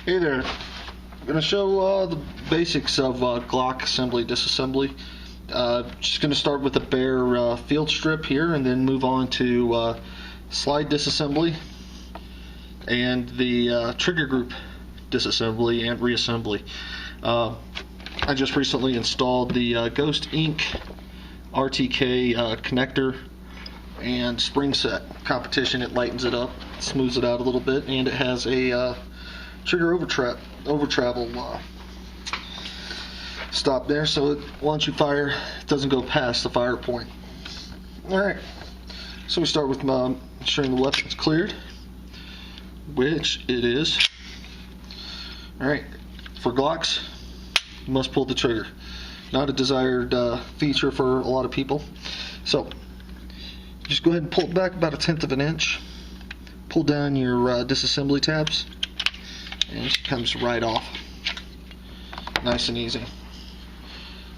Hey there, I'm going to show the basics of Glock assembly, disassembly. Just going to start with a bare field strip here and then move on to slide disassembly and the trigger group disassembly and reassembly. I just recently installed the Ghost Inc. RTK connector and spring set competition. It lightens it up, smooths it out a little bit, and it has a trigger over travel stop there, so once you fire, it doesn't go past the fire point. Alright, so we start with ensuring the weapon's cleared, which it is. Alright, for Glocks, you must pull the trigger. Not a desired feature for a lot of people. So, just go ahead and pull it back about 1/10 of an inch. Pull down your disassembly tabs, and it comes right off. Nice and easy.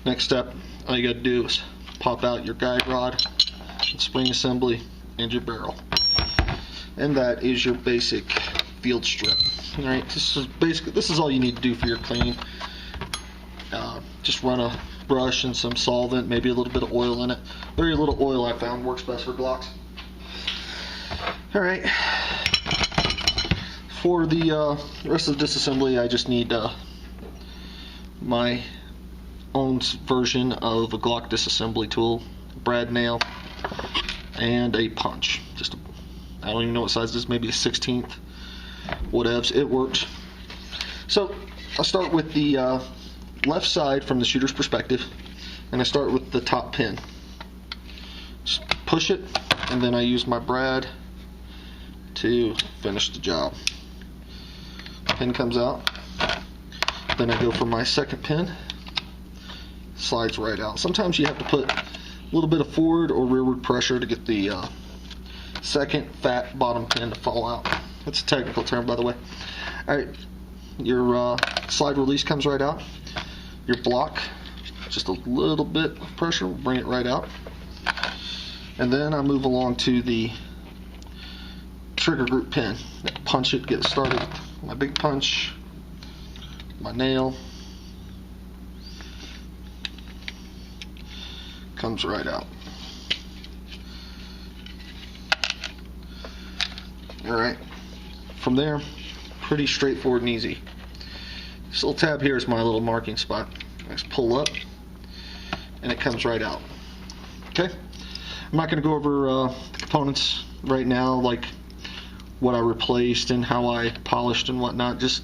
Next step, all you got to do is pop out your guide rod, spring assembly, and your barrel. And that is your basic field strip. Alright, this is all you need to do for your cleaning. Just run a brush and some solvent, maybe a little bit of oil in it. Very little oil, I found, works best for Glocks. Alright, for the rest of the disassembly, I just need my own version of a Glock disassembly tool, a brad nail, and a punch. I don't even know what size it is, maybe a 1/16, whatevs, it works. So I'll start with the left side from the shooter's perspective, and I start with the top pin. Just push it, and then I use my brad to finish the job. Pin comes out, then I go for my second pin, slides right out. Sometimes you have to put a little bit of forward or rearward pressure to get the second fat bottom pin to fall out. That's a technical term, by the way. Alright, your slide release comes right out. Your block, just a little bit of pressure will bring it right out. And then I move along to the trigger group pin. Punch it, get started. My big punch, my nail, comes right out. Alright, from there, pretty straightforward and easy. This little tab here is my little marking spot. I just pull up, and it comes right out. Okay, I'm not going to go over the components right now, like what I replaced and how I polished and whatnot, just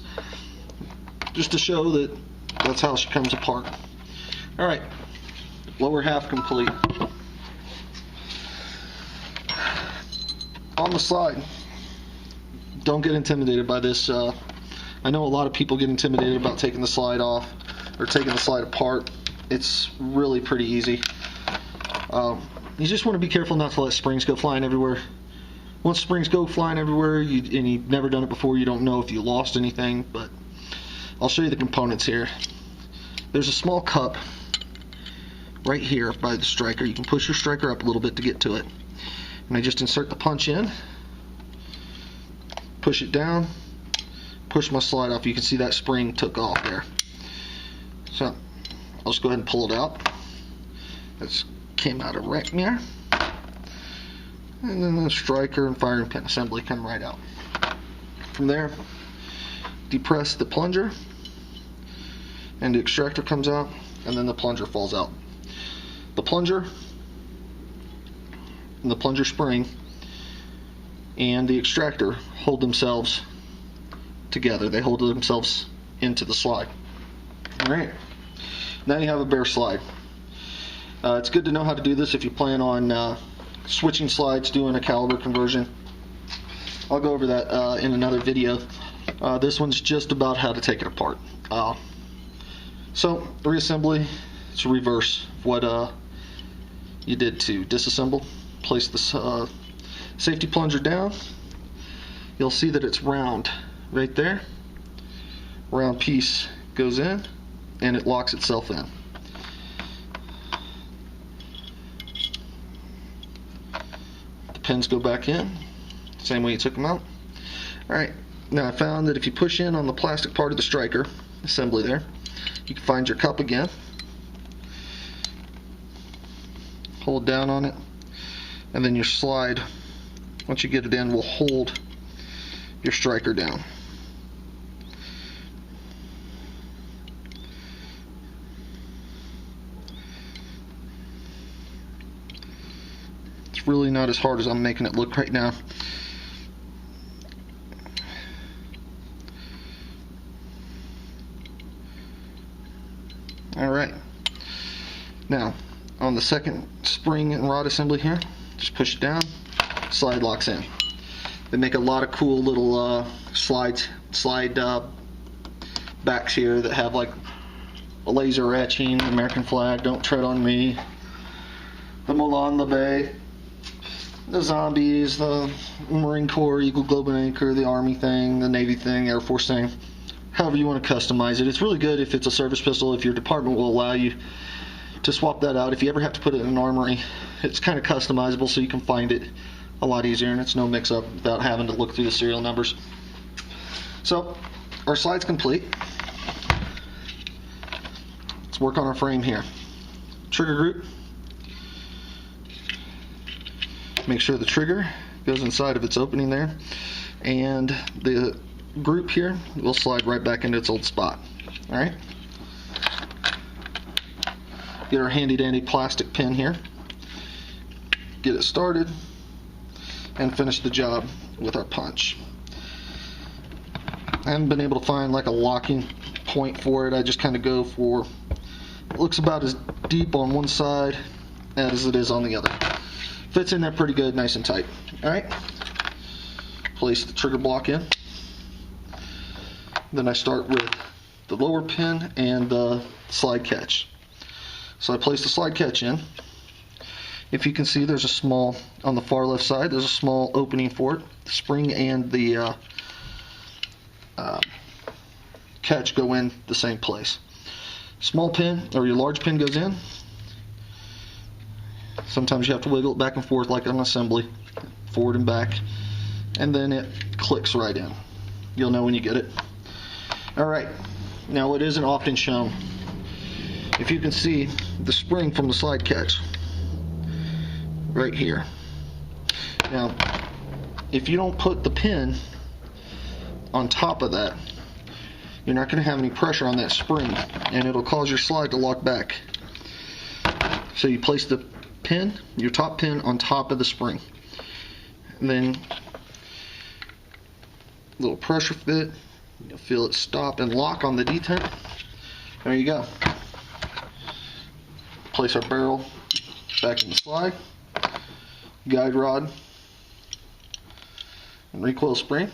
to show that that's how she comes apart. Alright, lower half complete. On the slide, don't get intimidated by this. I know a lot of people get intimidated about taking the slide off or taking the slide apart. It's really pretty easy. You just want to be careful not to let springs go flying everywhere. Once springs go flying everywhere, and you've never done it before, you don't know if you lost anything, but I'll show you the components here. There's a small cup right here by the striker. You can push your striker up a little bit to get to it. And I just insert the punch in, push it down, push my slide off. You can see that spring took off there. So I'll just go ahead and pull it out. That came out of right there. And then the striker and firing pin assembly come right out. From there, depress the plunger, and the extractor comes out, and then the plunger falls out. The plunger and the plunger spring and the extractor hold themselves together. They hold themselves into the slide. Alright, now you have a bare slide. It's good to know how to do this if you plan on switching slides, doing a caliber conversion. I'll go over that in another video. This one's just about how to take it apart. So, reassembly, it's a reverse of what you did to disassemble. Place the safety plunger down. You'll see that it's round right there. Round piece goes in and it locks itself in. The pins go back in, same way you took them out. Alright, Now I found that if you push in on the plastic part of the striker assembly there, you can find your cup again. Hold down on it, and then your slide, once you get it in, will hold your striker down. It's really not as hard as I'm making it look right now. Alright, now on the second spring and rod assembly here, just push it down, slide locks in. They make a lot of cool little slide backs here that have like a laser etching, the American flag, don't tread on me, the Moulin LeBay, the zombies, the Marine Corps, Eagle Globe and Anchor, the Army thing, the Navy thing, Air Force thing. However you want to customize it. It's really good if it's a service pistol, if your department will allow you to swap that out. If you ever have to put it in an armory, it's kind of customizable, so you can find it a lot easier, and it's no mix-up without having to look through the serial numbers. So our slide's complete. Let's work on our frame here. Trigger group. Make sure the trigger goes inside of its opening there, and the group here will slide right back into its old spot. Alright? Get our handy dandy plastic pin here, get it started, and finish the job with our punch. I haven't been able to find like a locking point for it. I just kind of go for, it looks about as deep on one side as it is on the other. Fits in there pretty good, nice and tight. Alright, place the trigger block in. Then I start with the lower pin and the slide catch. So I place the slide catch in. If you can see, there's a small, on the far left side, there's a small opening for it. The spring and the catch go in the same place. Small pin, or your large pin, goes in. Sometimes you have to wiggle it back and forth like an assembly, forward and back, and then it clicks right in. You'll know when you get it. Alright, now what isn't often shown, if you can see the spring from the slide catch right here. Now, if you don't put the pin on top of that, you're not going to have any pressure on that spring, and it'll cause your slide to lock back. So you place the pin, your top pin, on top of the spring, and then a little pressure fit. You'll feel it stop and lock on the detent. There you go. Place our barrel back in the slide, guide rod, and recoil spring,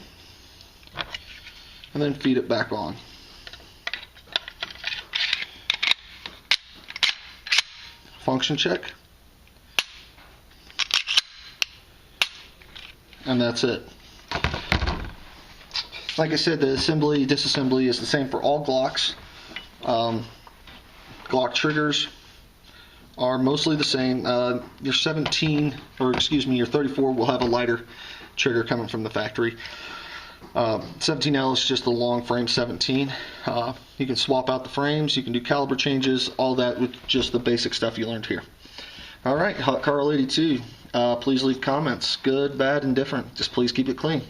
and then feed it back on. Function check, and that's it. Like I said, the disassembly is the same for all Glocks. Glock triggers are mostly the same. Your 34 will have a lighter trigger coming from the factory. 17L is just the long frame 17. You can swap out the frames, you can do caliber changes, all that with just the basic stuff you learned here. Alright, Hot Carl 82. Please leave comments, good, bad, and different. Just please keep it clean.